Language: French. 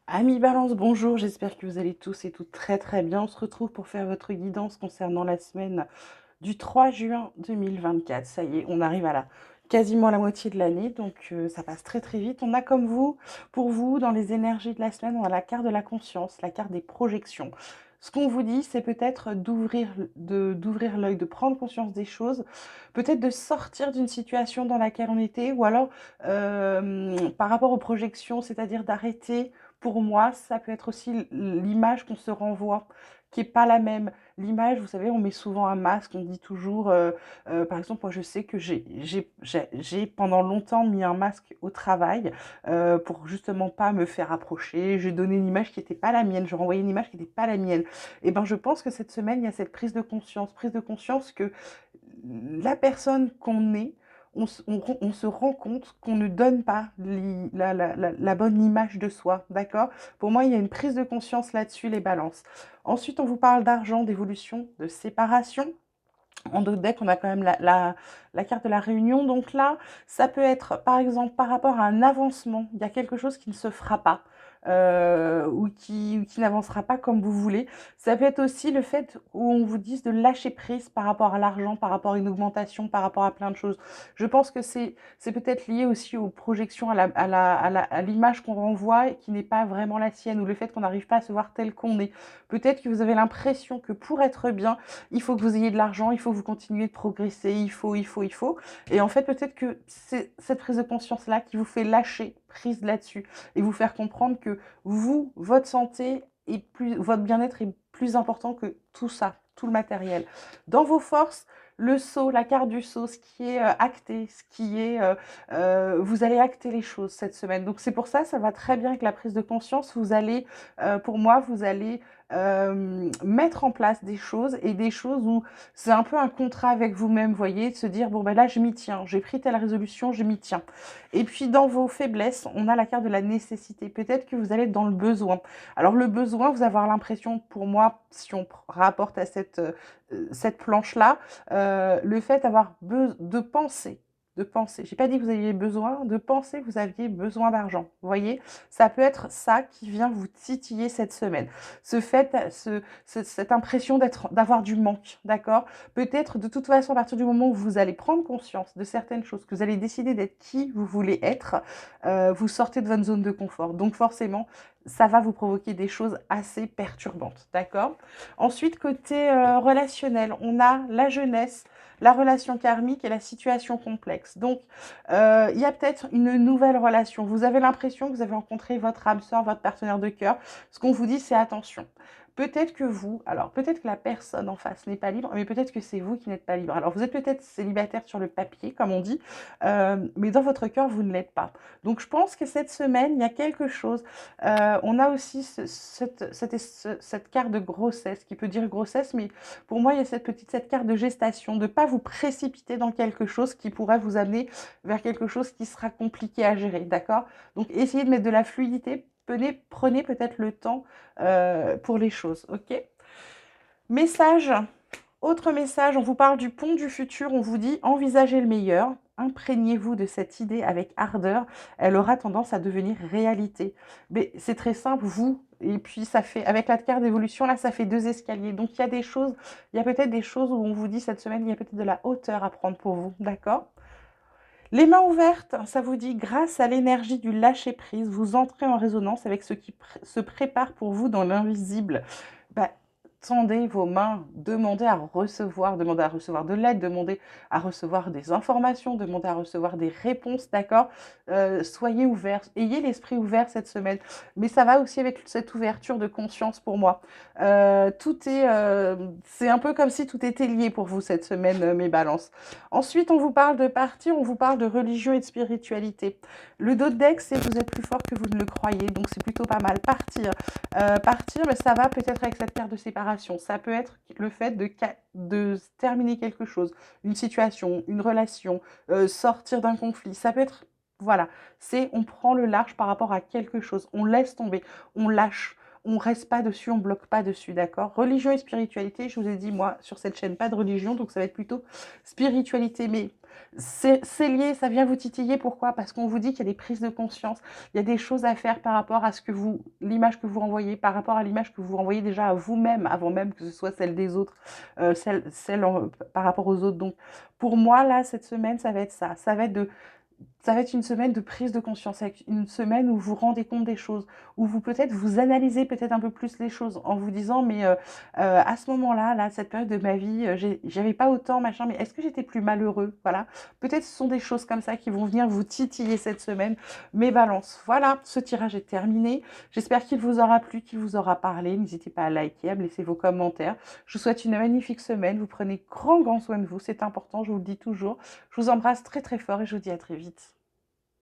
Amis Balance, bonjour, j'espère que vous allez tous et toutes très très bien. On se retrouve pour faire votre guidance concernant la semaine du 3 juin 2024. Ça y est, on arrive à quasiment la moitié de l'année, donc ça passe très très vite. On a comme vous, pour vous, dans les énergies de la semaine, on a la carte de la conscience, la carte des projections. Ce qu'on vous dit, c'est peut-être d'ouvrir l'œil, de prendre conscience des choses, peut-être de sortir d'une situation dans laquelle on était, ou alors par rapport aux projections, c'est-à-dire d'arrêter. Pour moi, ça peut être aussi l'image qu'on se renvoie, qui est pas la même. L'image, vous savez, on met souvent un masque, on dit toujours, par exemple, moi je sais que j'ai pendant longtemps mis un masque au travail pour justement pas me faire approcher. J'ai donné une image qui n'était pas la mienne, je renvoyais une image qui n'était pas la mienne. Et ben je pense que cette semaine, il y a cette prise de conscience que la personne qu'on est, on se rend compte qu'on ne donne pas la bonne image de soi, d'accord? Pour moi, il y a une prise de conscience là-dessus, les balances. Ensuite, on vous parle d'argent, d'évolution, de séparation. En dos de deck, on a quand même la carte de la réunion. Donc là, ça peut être, par exemple, par rapport à un avancement. Il y a quelque chose qui ne se fera pas. Ou qui n'avancera pas comme vous voulez. Ça peut être aussi le fait où on vous dise de lâcher prise par rapport à l'argent, par rapport à une augmentation, par rapport à plein de choses. Je pense que c'est peut-être lié aussi aux projections, à l'image qu'on renvoie et qui n'est pas vraiment la sienne, ou le fait qu'on n'arrive pas à se voir tel qu'on est. Peut-être que vous avez l'impression que pour être bien, il faut que vous ayez de l'argent, il faut que vous continuiez de progresser, il faut. Et en fait, peut-être que c'est cette prise de conscience-là qui vous fait lâcher prise là-dessus et vous faire comprendre que vous, votre santé et votre bien-être est plus important que tout ça, tout le matériel. Dans vos forces, le saut, la carte du saut, ce qui est acté, vous allez acter les choses cette semaine. Donc c'est pour ça, ça va très bien avec la prise de conscience. Vous allez, pour moi, vous allez mettre en place des choses et des choses où c'est un peu un contrat avec vous-même, vous voyez, de se dire, bon ben là je m'y tiens, j'ai pris telle résolution, je m'y tiens. Et puis dans vos faiblesses, on a la carte de la nécessité. Peut-être que vous allez être dans le besoin. Alors le besoin, vous avez l'impression, pour moi, si on rapporte à cette planche-là, le fait de penser. De penser. J'ai pas dit que vous aviez besoin, de penser que vous aviez besoin d'argent. Vous voyez, ça peut être ça qui vient vous titiller cette semaine. Cette impression d'avoir du manque, d'accord? Peut-être de toute façon, à partir du moment où vous allez prendre conscience de certaines choses, que vous allez décider d'être qui vous voulez être, vous sortez de votre zone de confort. Donc forcément, ça va vous provoquer des choses assez perturbantes, d'accord? Ensuite, côté relationnel, on a la jeunesse, la relation karmique et la situation complexe. Donc, il y a peut-être une nouvelle relation. Vous avez l'impression que vous avez rencontré votre âme sœur, votre partenaire de cœur. Ce qu'on vous dit, c'est attention. Peut-être que vous, alors peut-être que la personne en face n'est pas libre, mais peut-être que c'est vous qui n'êtes pas libre. Alors vous êtes peut-être célibataire sur le papier, comme on dit, mais dans votre cœur, vous ne l'êtes pas. Donc je pense que cette semaine, il y a quelque chose. On a aussi cette carte de grossesse, qui peut dire grossesse, mais pour moi, il y a cette carte de gestation, de ne pas vous précipiter dans quelque chose qui pourrait vous amener vers quelque chose qui sera compliqué à gérer, d'accord? Donc essayez de mettre de la fluidité, prenez peut-être le temps pour les choses, ok? Message, autre message, on vous parle du pont du futur, on vous dit envisagez le meilleur, imprégnez-vous de cette idée avec ardeur, elle aura tendance à devenir réalité. Mais c'est très simple, vous, et puis ça fait, avec la carte d'évolution, là, ça fait 2 escaliers. Donc il y a des choses, il y a peut-être des choses où on vous dit cette semaine, il y a peut-être de la hauteur à prendre pour vous, d'accord? Les mains ouvertes, ça vous dit, grâce à l'énergie du lâcher-prise, vous entrez en résonance avec ce qui se prépare pour vous dans l'invisible. Bah, tendez vos mains, demandez à recevoir de l'aide, demandez à recevoir des informations, demandez à recevoir des réponses, d'accord? Soyez ouverts, ayez l'esprit ouvert cette semaine. Mais ça va aussi avec cette ouverture de conscience pour moi. C'est un peu comme si tout était lié pour vous cette semaine, mes balances. Ensuite, on vous parle de partir, on vous parle de religion et de spiritualité. Le dos de deck, c'est vous êtes plus fort que vous ne le croyez, donc c'est plutôt pas mal. Partir, mais ça va peut-être avec cette carte de séparation. Ça peut être le fait de terminer quelque chose, une situation, une relation, sortir d'un conflit. Ça peut être, voilà, c'est on prend le large par rapport à quelque chose, on laisse tomber, on lâche. On reste pas dessus, on bloque pas dessus, d'accord? Religion et spiritualité, je vous ai dit, moi, sur cette chaîne, pas de religion, donc ça va être plutôt spiritualité. Mais C'est lié, ça vient vous titiller. Pourquoi? Parce qu'on vous dit qu'il y a des prises de conscience, il y a des choses à faire par rapport à ce que vous l'image que vous renvoyez, par rapport à l'image que vous renvoyez déjà à vous-même, avant même que ce soit celle des autres, celle en par rapport aux autres. Donc pour moi, là, cette semaine, ça va être ça. Ça va être une semaine de prise de conscience, avec une semaine où vous vous rendez compte des choses, où vous peut-être vous analysez peut-être un peu plus les choses en vous disant mais à ce moment-là, là, cette période de ma vie, j'avais pas autant machin, mais est-ce que j'étais plus malheureux? Voilà. Peut-être ce sont des choses comme ça qui vont venir vous titiller cette semaine. Mes balances, voilà, ce tirage est terminé. J'espère qu'il vous aura plu, qu'il vous aura parlé. N'hésitez pas à liker, à me laisser vos commentaires. Je vous souhaite une magnifique semaine. Vous prenez grand soin de vous, c'est important, je vous le dis toujours. Je vous embrasse très très fort et je vous dis à très vite.